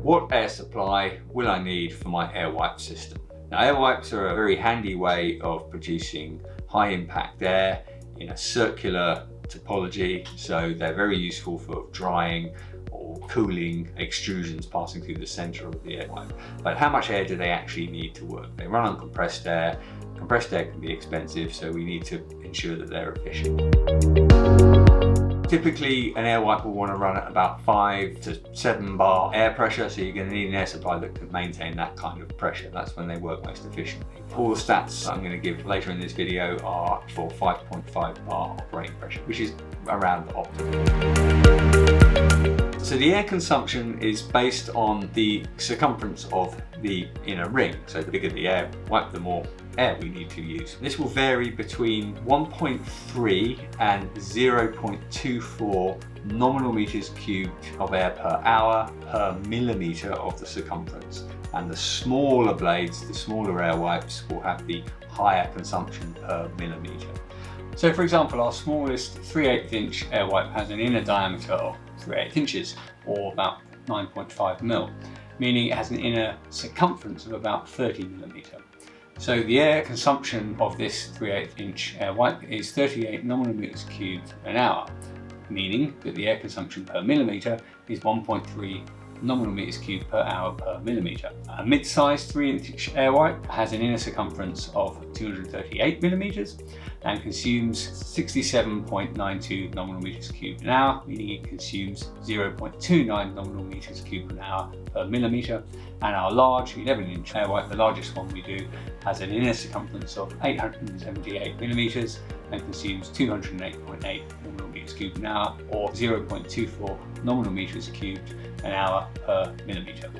what air supply will I need for my air wipe system? Now, air wipes are a very handy way of producing high impact air in a circular topology, so they're very useful for drying or cooling extrusions passing through the center of the air wipe. But how much air do they actually need to work? They run on compressed air. Compressed air can be expensive, so we need to ensure that they're efficient. Typically, an air wipe will want to run at about 5 to 7 bar air pressure, so you're going to need an air supply that can maintain that kind of pressure. That's when they work most efficiently. All the stats I'm going to give later in this video are for 5.5 bar operating pressure, which is around optimal. So the air consumption is based on the circumference of the inner ring. So the bigger the air wipe, the more air we need to use. This will vary between 1.3 and 0.24 nominal meters cubed of air per hour per millimeter of the circumference. And the smaller blades, the smaller air wipes, will have the higher consumption per millimeter. So for example, our smallest 3/8 inch air wipe has an inner diameter of 3/8 inches, or about 9.5 mil, meaning it has an inner circumference of about 30 millimeter. So the air consumption of this 3/8 inch air wipe is 38 nominal meters cubed an hour, meaning that the air consumption per millimeter is 1.3 nominal meters cubed per hour per millimeter. A mid-sized 3-inch air wipe has an inner circumference of 238 millimeters and consumes 67.92 nominal meters cubed an hour, meaning it consumes 0.29 nominal meters cubed an hour per millimeter. And our large 11-inch air wipe, the largest one we do, has an inner circumference of 878 millimeters and consumes 208.8 nominal meters cubed an hour, or 0.24 nominal meters cubed an hour per millimeter.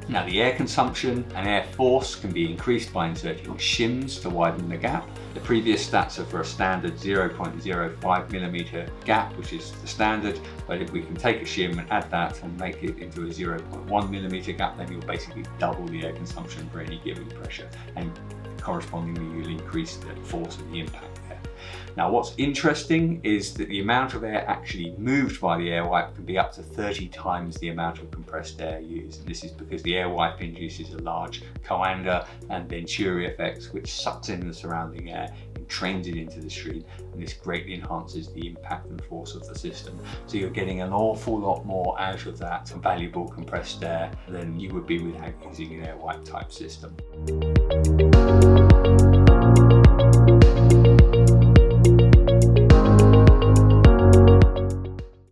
Now, the air consumption and air force can be increased by inserting shims to widen the gap. The previous stats are for a standard 0.05 millimeter gap, which is the standard, but if we can take a shim and add that and make it into a 0.1 millimeter gap, then you'll basically double the air consumption for any given pressure, and correspondingly you'll increase the force and the impact there. Now, what's interesting is that the amount of air actually moved by the air wipe can be up to 30 times the amount of compressed air used. And this is because the air wipe induces a large Coanda and Venturi effects, which sucks in the surrounding air and trains it into the stream, and this greatly enhances the impact and force of the system. So you're getting an awful lot more out of that valuable compressed air than you would be without using an air wipe type system.